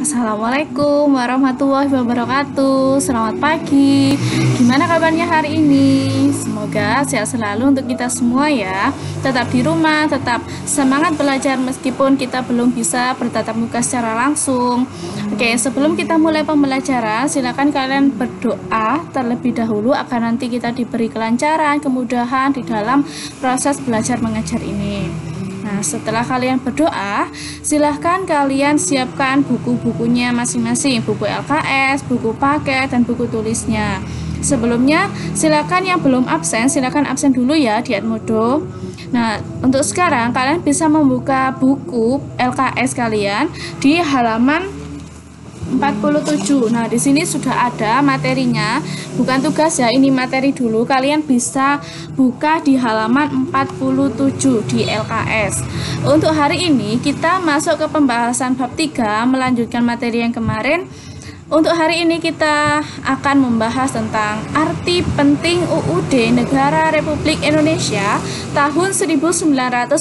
Assalamualaikum warahmatullahi wabarakatuh. Selamat pagi. Gimana kabarnya hari ini? Semoga sehat selalu untuk kita semua ya. Tetap di rumah, tetap semangat belajar meskipun kita belum bisa bertatap muka secara langsung. Oke, sebelum kita mulai pembelajaran, silakan kalian berdoa terlebih dahulu agar nanti kita diberi kelancaran, kemudahan di dalam proses belajar mengajar ini. Nah, setelah kalian berdoa, silahkan kalian siapkan buku-bukunya masing-masing, buku LKS, buku paket, dan buku tulisnya. Sebelumnya, silakan yang belum absen, silakan absen dulu ya di Edmodo. Nah, untuk sekarang kalian bisa membuka buku LKS kalian di halaman 47. Nah, di sini sudah ada materinya. Bukan tugas ya, ini materi dulu. Kalian bisa buka di halaman 47 di LKS. Untuk hari ini kita masuk ke pembahasan bab 3, melanjutkan materi yang kemarin. Untuk hari ini kita akan membahas tentang arti penting UUD Negara Republik Indonesia tahun 1945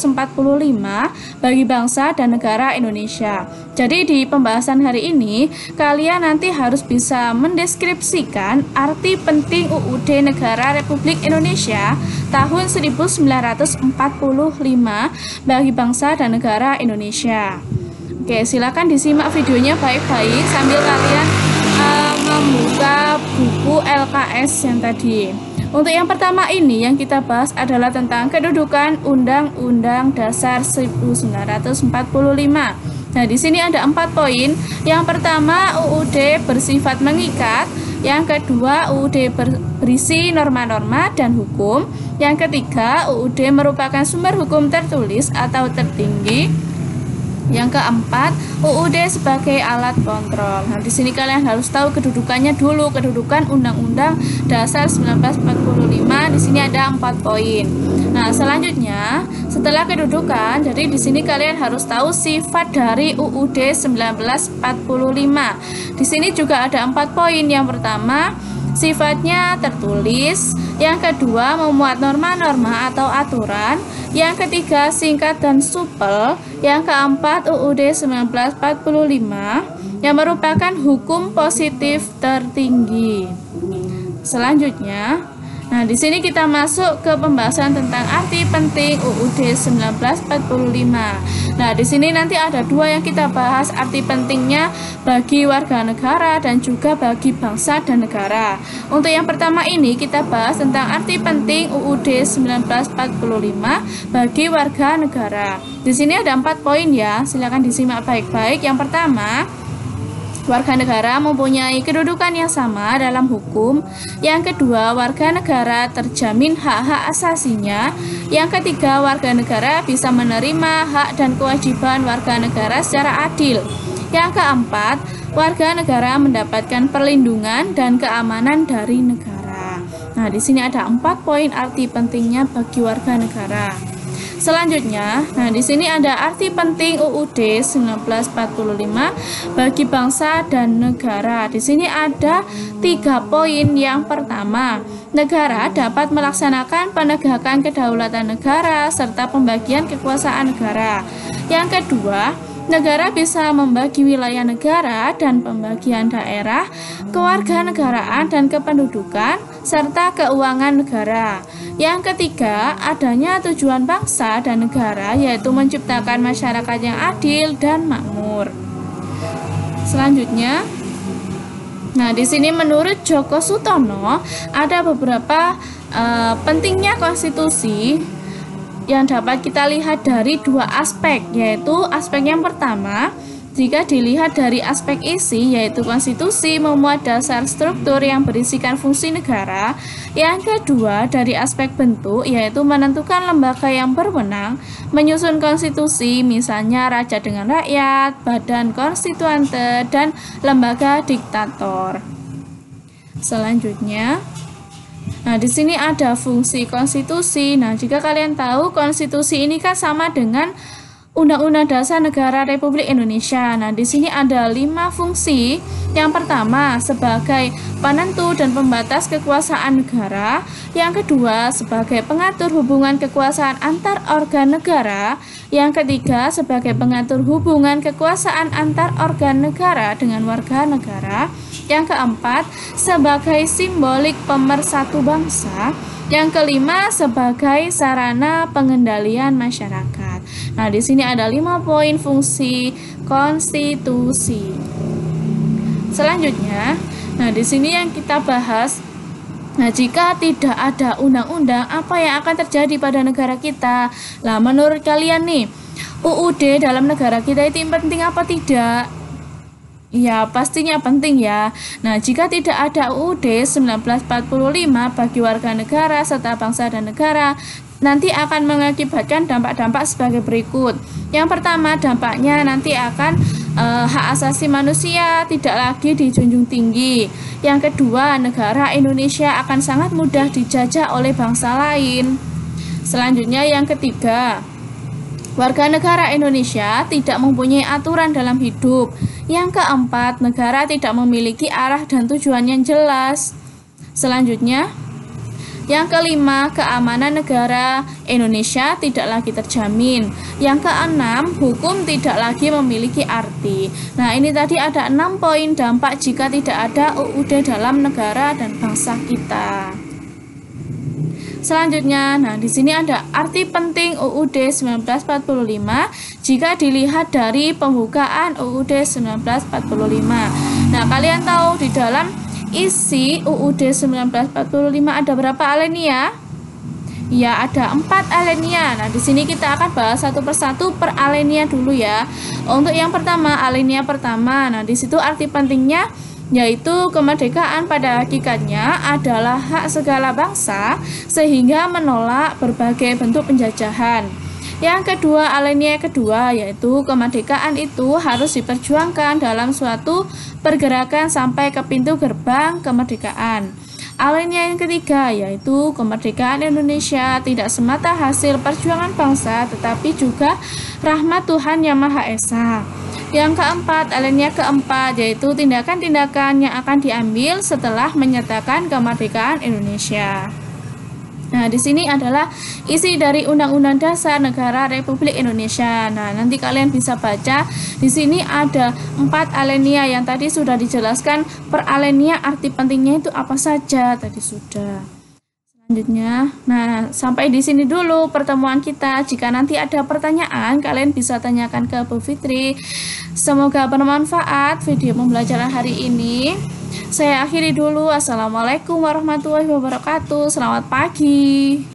bagi bangsa dan negara Indonesia. Jadi di pembahasan hari ini kalian nanti harus bisa mendeskripsikan arti penting UUD Negara Republik Indonesia tahun 1945 bagi bangsa dan negara Indonesia. Oke, silakan disimak videonya baik-baik sambil kalian membuka buku LKS yang tadi. Untuk yang pertama ini yang kita bahas adalah tentang kedudukan Undang-Undang Dasar 1945. Nah, di sini ada 4 poin. Yang pertama, UUD bersifat mengikat. Yang kedua, UUD berisi norma-norma dan hukum. Yang ketiga, UUD merupakan sumber hukum tertulis atau tertinggi. Yang keempat, UUD sebagai alat kontrol. Nah, di sini kalian harus tahu kedudukannya dulu, kedudukan Undang-Undang Dasar 1945. Di sini ada 4 poin. Nah, selanjutnya, setelah kedudukan, jadi di sini kalian harus tahu sifat dari UUD 1945. Di sini juga ada 4 poin. Yang pertama, sifatnya tertulis. Yang kedua, memuat norma-norma atau aturan. Yang ketiga, singkat dan supel. Yang keempat, UUD 1945 yang merupakan hukum positif tertinggi. Selanjutnya, nah di sini kita masuk ke pembahasan tentang arti penting UUD 1945. Nah, di sini nanti ada 2 yang kita bahas, arti pentingnya bagi warga negara dan juga bagi bangsa dan negara. Untuk yang pertama ini kita bahas tentang arti penting UUD 1945 bagi warga negara. Di sini ada 4 poin ya, silakan disimak baik-baik. Yang pertama, warga negara mempunyai kedudukan yang sama dalam hukum. Yang kedua, warga negara terjamin hak-hak asasinya. Yang ketiga, warga negara bisa menerima hak dan kewajiban warga negara secara adil. Yang keempat, warga negara mendapatkan perlindungan dan keamanan dari negara. Nah, di sini ada 4 poin arti pentingnya bagi warga negara. Selanjutnya, nah di sini ada arti penting UUD 1945 bagi bangsa dan negara. Di sini ada 3 poin. Yang pertama, negara dapat melaksanakan penegakan kedaulatan negara serta pembagian kekuasaan negara. Yang kedua, negara bisa membagi wilayah negara dan pembagian daerah, kewarganegaraan dan kependudukan, serta keuangan negara. Yang ketiga, adanya tujuan bangsa dan negara, yaitu menciptakan masyarakat yang adil dan makmur. Selanjutnya, nah di sini menurut Djoko Sutono ada beberapa pentingnya konstitusi yang dapat kita lihat dari 2 aspek, yaitu aspek yang pertama, jika dilihat dari aspek isi, yaitu konstitusi memuat dasar struktur yang berisikan fungsi negara. Yang kedua, dari aspek bentuk, yaitu menentukan lembaga yang berwenang menyusun konstitusi, misalnya raja dengan rakyat, badan konstituante, dan lembaga diktator. Selanjutnya, nah, di sini ada fungsi konstitusi. Nah, jika kalian tahu konstitusi ini kan sama dengan Undang-Undang Dasar Negara Republik Indonesia. Nah, di sini ada 5 fungsi. Yang pertama, sebagai penentu dan pembatas kekuasaan negara. Yang kedua, sebagai pengatur hubungan kekuasaan antar organ negara. Yang ketiga, sebagai pengatur hubungan kekuasaan antar organ negara dengan warga negara. Yang keempat, sebagai simbolik pemersatu bangsa. Yang kelima, sebagai sarana pengendalian masyarakat. Nah, di sini ada 5 poin fungsi konstitusi. Selanjutnya, nah di sini yang kita bahas, nah jika tidak ada undang-undang, apa yang akan terjadi pada negara kita? Lah, menurut kalian nih, UUD dalam negara kita itu penting apa tidak? Ya, pastinya penting ya. Nah, jika tidak ada UUD 1945 bagi warga negara serta bangsa dan negara, nanti akan mengakibatkan dampak-dampak sebagai berikut. Yang pertama, dampaknya nanti akan hak asasi manusia tidak lagi dijunjung tinggi. Yang kedua, negara Indonesia akan sangat mudah dijajah oleh bangsa lain. Selanjutnya, yang ketiga, warga negara Indonesia tidak mempunyai aturan dalam hidup. Yang keempat, negara tidak memiliki arah dan tujuan yang jelas. Selanjutnya, yang kelima, keamanan negara Indonesia tidak lagi terjamin. Yang keenam, hukum tidak lagi memiliki arti. Nah, ini tadi ada 6 poin dampak jika tidak ada UUD dalam negara dan bangsa kita. Selanjutnya, nah di sini ada arti penting UUD 1945 jika dilihat dari pembukaan UUD 1945. Nah, kalian tahu di dalam isi UUD 1945 ada berapa alinea? Ya, ada 4 alinea. Nah, di sini kita akan bahas satu persatu per alinea dulu ya. Untuk yang pertama, alinea pertama. Nah, di situ arti pentingnya yaitu kemerdekaan pada hakikatnya adalah hak segala bangsa sehingga menolak berbagai bentuk penjajahan. Yang kedua, alinea kedua, yaitu kemerdekaan itu harus diperjuangkan dalam suatu pergerakan sampai ke pintu gerbang kemerdekaan. Alinea yang ketiga, yaitu kemerdekaan Indonesia tidak semata hasil perjuangan bangsa tetapi juga rahmat Tuhan Yang Maha Esa. Yang keempat, alinea keempat, yaitu tindakan-tindakan yang akan diambil setelah menyatakan kemerdekaan Indonesia. Nah, di sini adalah isi dari Undang-Undang Dasar Negara Republik Indonesia. Nah, nanti kalian bisa baca. Di sini ada 4 alinea yang tadi sudah dijelaskan per alinea arti pentingnya itu apa saja tadi sudah. Selanjutnya, nah sampai di sini dulu pertemuan kita. Jika nanti ada pertanyaan, kalian bisa tanyakan ke Bu Fitri. Semoga bermanfaat video pembelajaran hari ini. Saya akhiri dulu. Assalamualaikum warahmatullahi wabarakatuh. Selamat pagi.